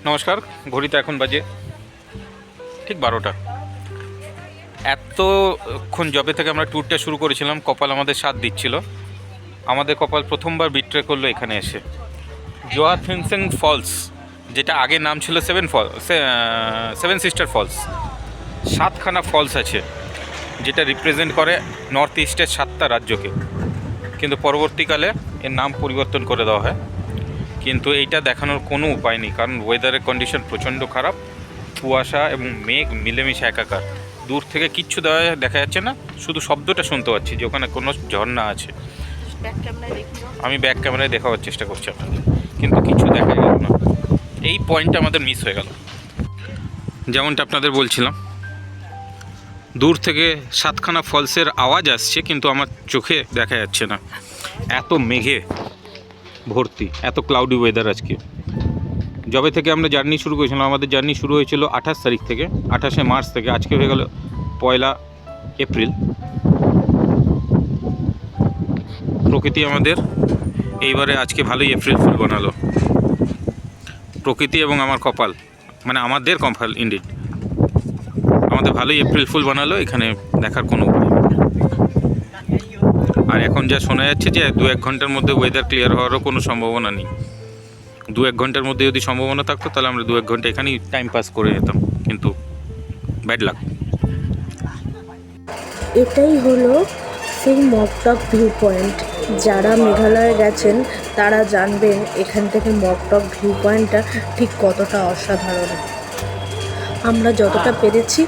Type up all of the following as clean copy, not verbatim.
নমস্কার। ঘড়িতে এখন বাজে ঠিক 12টা। এতক্ষণ জবে থেকে আমরা ট্যুরটা শুরু করেছিলাম, কপাল আমাদের সাথ দিচ্ছিল। আমাদের কপাল প্রথমবার বিট্রে করলো এখানে এসে। জোয়া থিনসেং ফলস, যেটা আগে নাম ছিল সেভেন সিস্টার ফলস। সাতখানা ফলস আছে, যেটা রিপ্রেজেন্ট করে নর্থ ইস্টের 7টা রাজ্যকে। কিন্তু পরবর্তীকালে এর নাম পরিবর্তন করে দেওয়া হয়। কিন্তু এইটা দেখানোর কোনো উপায় নেই, কারণ ওয়েদারের কন্ডিশন প্রচণ্ড খারাপ। কুয়াশা এবং মেঘ মিলেমিশে একাকার। দূর থেকে কিচ্ছু দেখা যাচ্ছে না, শুধু শব্দটা শুনতে পাচ্ছি যে ওখানে কোনো ঝর্ণা আছে। আমি ব্যাক ক্যামেরায় দেখাবার চেষ্টা করছি আপনাদের, কিন্তু কিছু দেখা গেল না। এই পয়েন্টটা আমাদের মিস হয়ে গেল। যেমনটা আপনাদের বলছিলাম, দূর থেকে সাতখানা ফলসের আওয়াজ আসছে, কিন্তু আমার চোখে দেখা যাচ্ছে না। এত মেঘে ভর্তি, এত ক্লাউডি ওয়েদার আজকে। যবে থেকে আমরা জার্নি শুরু করেছিলাম, আমাদের জার্নি শুরু হয়েছিল 28 তারিখ থেকে, 28শে মার্চ থেকে। আজকে হয়ে গেল 1 এপ্রিল। প্রকৃতি আমাদের এইবারে আজকে ভালোই এপ্রিল ফুল বানালো। প্রকৃতি এবং আমার কপাল, মানে আমাদের কপাল ইন্ডিড, আমাদের ভালোই এপ্রিল ফুল বানালো। এখানে দেখার কোনো উপায় নেই। আর এখন যা শোনা যাচ্ছে যে 2-1 ঘন্টার মধ্যে ওয়েদার ক্লিয়ার হওয়ারও কোনো সম্ভাবনা নেই। 2-1 ঘন্টার মধ্যে যদি সম্ভাবনা থাকতো, তাহলে আমরা 2-1 ঘন্টা এখানেই টাইম পাস করে যেতাম, কিন্তু ব্যাড লাক। এটাই হলো সেই মকটক ভিউ পয়েন্ট। যারা মেঘালয়ে গেছেন তারা জানবেন এখান থেকে মকটক ভিউ পয়েন্টটা ঠিক কতটা অসাধারণ। আমরা যতটা পেরেছি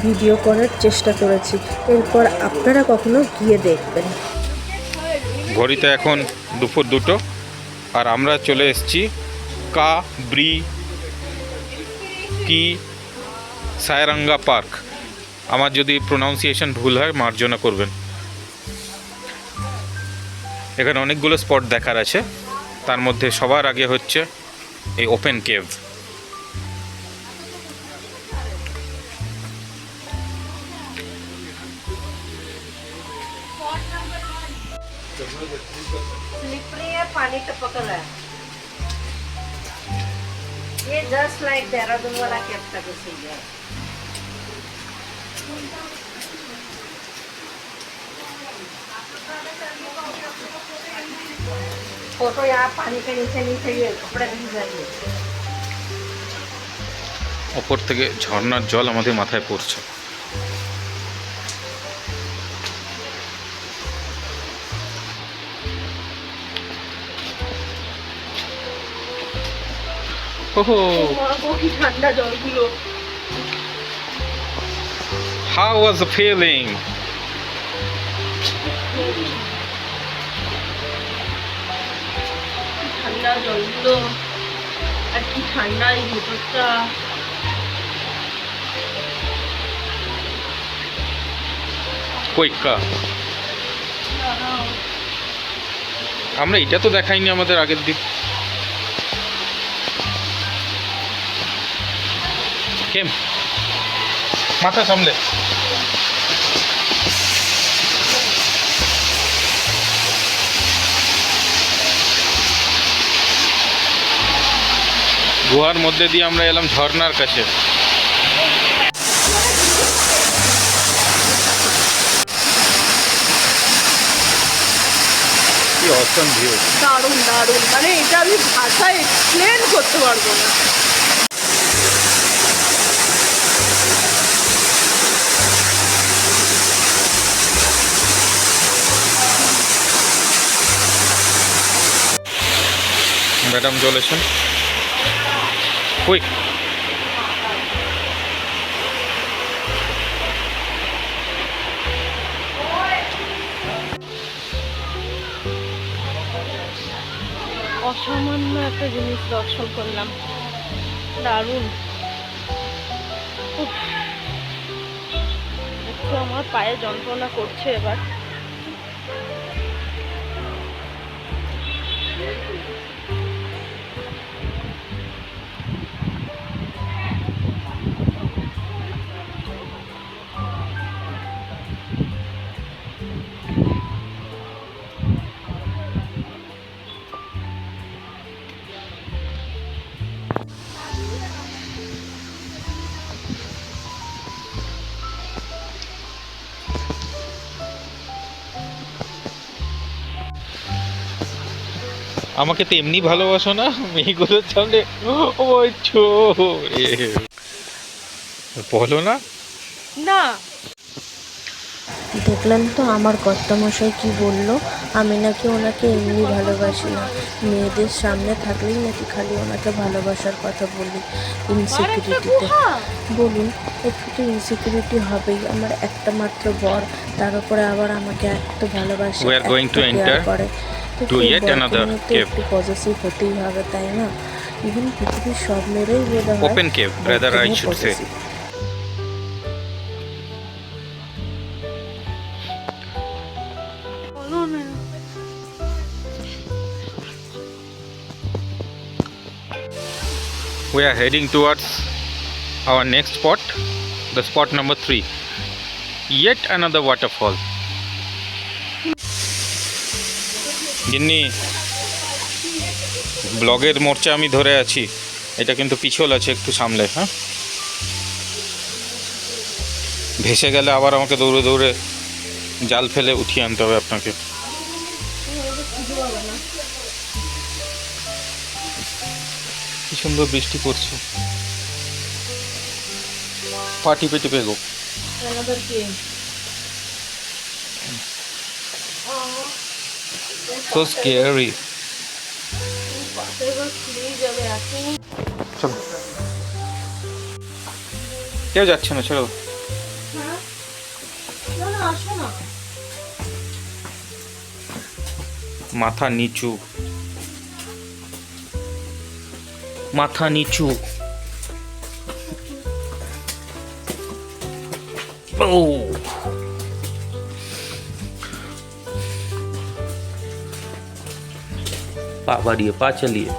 ভিডিও করার চেষ্টা করেছি, এরপর আপনারা কখনো গিয়ে দেখবেন। ঘড়িতে এখন দুপুর 2টো, আর আমরা চলে এসেছি কি সায়রাঙ্গা পার্ক। আমার যদি প্রোনাউন্সিয়েশন ভুল হয় মার্জনা করবেন। এখানে অনেকগুলো স্পট দেখার আছে, তার মধ্যে সবার আগে হচ্ছে এই ওপেন কেভ। स्लिपरी है, पानी टपक रहा है। ये जस्ट लाइक देहरादून वाला कैब का जैसे ही है। फोटो यहाँ पानी के नीचे नहीं चाहिए, कपड़े भीग जाएंगे। ওপর থেকে ঝর্ণার জল আমাদের মাথায় পড়ছে। ওহো, কি ঠান্ডা জলগুলো। how was the feeling? ঠান্ডা জলগুলো, আর কি ঠান্ডা এই ভেতরটা। কইকা আমরা এটা তো দেখাইনি আমাদের আগের দিন। কেম মাথা সামলে। গুহার মধ্যে দিয়ে আমরা এলাম ঝর্ণার কাছে। কি অসম ভিউ, দারুণ দারুণ, মানে এটা আমি ভাষায় এক্সপ্লেন করতে পারবো না। ম্যাডাম চলেছেন কুইক। অসামান্য একটা জিনিস দর্শন করলাম, দারুণ। উফ, একটু আমার পায়ে যন্ত্রণা করছে এবার। আমাকে তো এমনি ভালোবাসো না, মেয়েগুলোর সামনে ওই ছো বলো না। না দেখলেন তো আমার কর্তামশাই কি বললো, আমি নাকি ওনাকে এমনি ভালোবাসি না, মেয়েদের সামনে থাকলেই নাকি খালি ওনাকে ভালোবাসার কথা বলি ইনসিকিউরিটিতে। বলুন, একটু তো ইনসিকিউরিটি হবেই, আমার একটা মাত্র বর, তার উপরে আবার আমাকে এত ভালোবাসে, We are going এত to কেয়ার enter করে, তো to সেই yet বরকে another নিয়ে তো cave. একটু পজিটিভ হতেই হবে, তাই না? ইভেন পৃথিবীর সব মেয়েরাই বোধ হয় Open cave, rather I should say. Positive. বলো না। We are heading towards our next spot, the spot number 3. Yet another waterfall. গিন্নি, ব্লগের মোর্চা আমি ধরে আছি, এটা কিন্তু পিছল আছে, একটু সামলে। হ্যাঁ, ভেসে গেলে আবার আমাকে দৌড়ে দৌড়ে জাল ফেলে উঠিয়ে আনতে হবে আপনাকে। কি সুন্দর বৃষ্টি পড়ছে, পা টিপে টিপে গো। So scary. চলো, কেউ যাচ্ছে না, চলো। মাথা নিচু, মাথা নিচু। ও পা বাড়িয়ে, পা চালিয়ে।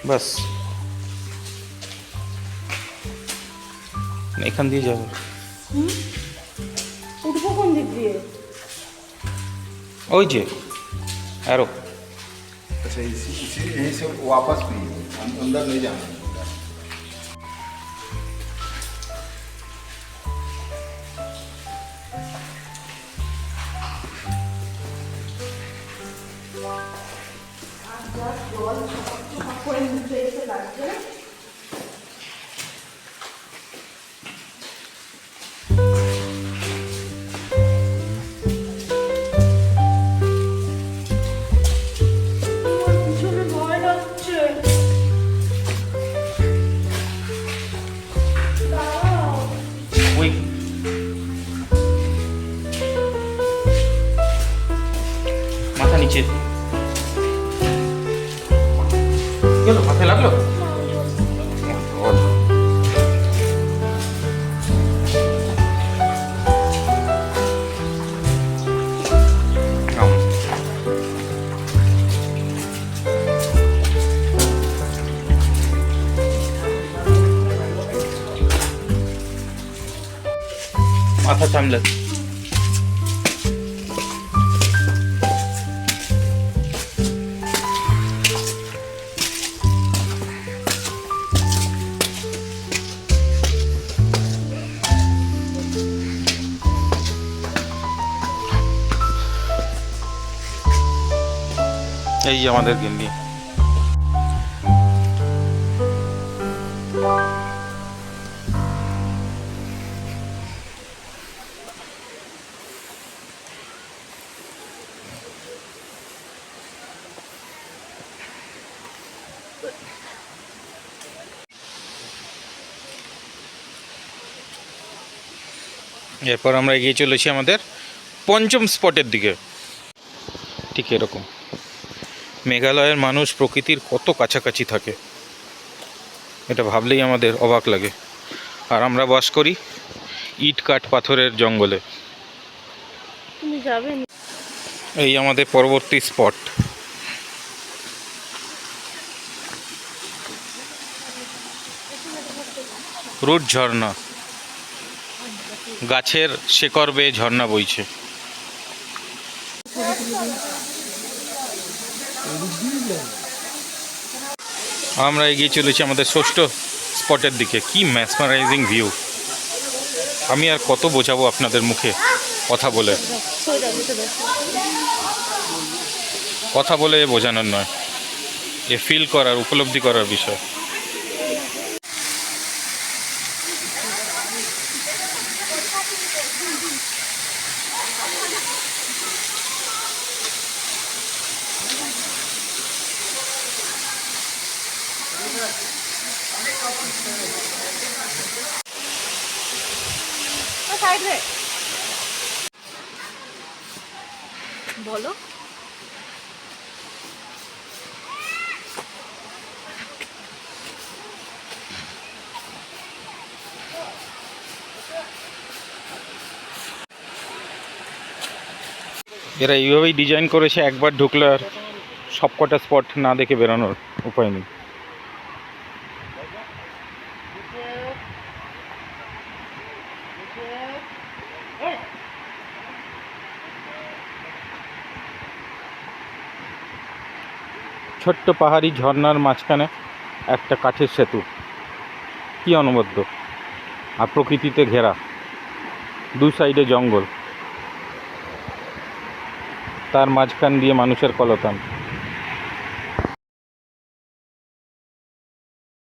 বাস, এখান দিয়ে যাবে। উঠবো কোন দিক দিয়ে? ওই যে আরো। अच्छा इसी यहीं से वापस भी अंदर नहीं जाना है। পিছনে ভয় লাগছে। ওই মাথা নিচে গেল, মাথায় লাগলো। মাথা সামলে। এই যে আমাদের গিন্নি। এরপর আমরা এগিয়ে চলেছি আমাদের পঞ্চম স্পটের দিকে। ঠিক এরকম মেঘালয়ের মানুষ প্রকৃতির কত কাছাকাছি থাকে, এটা ভাবলেই আমাদের অবাক লাগে। আর আমরা বাস করি ইট কাঠ পাথরের জঙ্গলে। তুমি যাবে? এই আমাদের পরবর্তী স্পট। রুট ঝর্ণা, গাছের শেকড় বেয়ে ঝর্ণা বইছে। আমরা এগিয়ে চলেছি আমাদের ষষ্ঠ স্পটের দিকে। কি ম্যাসমারাইজিং ভিউ! আমি আর কত বোঝাবো আপনাদের মুখে কথা বলে, কথা বলে বোঝানোর নয়, এ ফিল করার, উপলব্ধি করার বিষয়। বলো। এরা এইভাবেই ডিজাইন করেছে, একবার ঢুকলে আর সবকটা স্পট না দেখে বেরোনোর উপায় নেই। ছোট্ট পাহাড়ি ঝর্ণার মাঝখানে একটা কাঠের সেতু, কি অনবদ্য, আর প্রকৃতিতে ঘেরা, দু সাইডে জঙ্গল, তার মাঝখান দিয়ে মানুষের কলতান।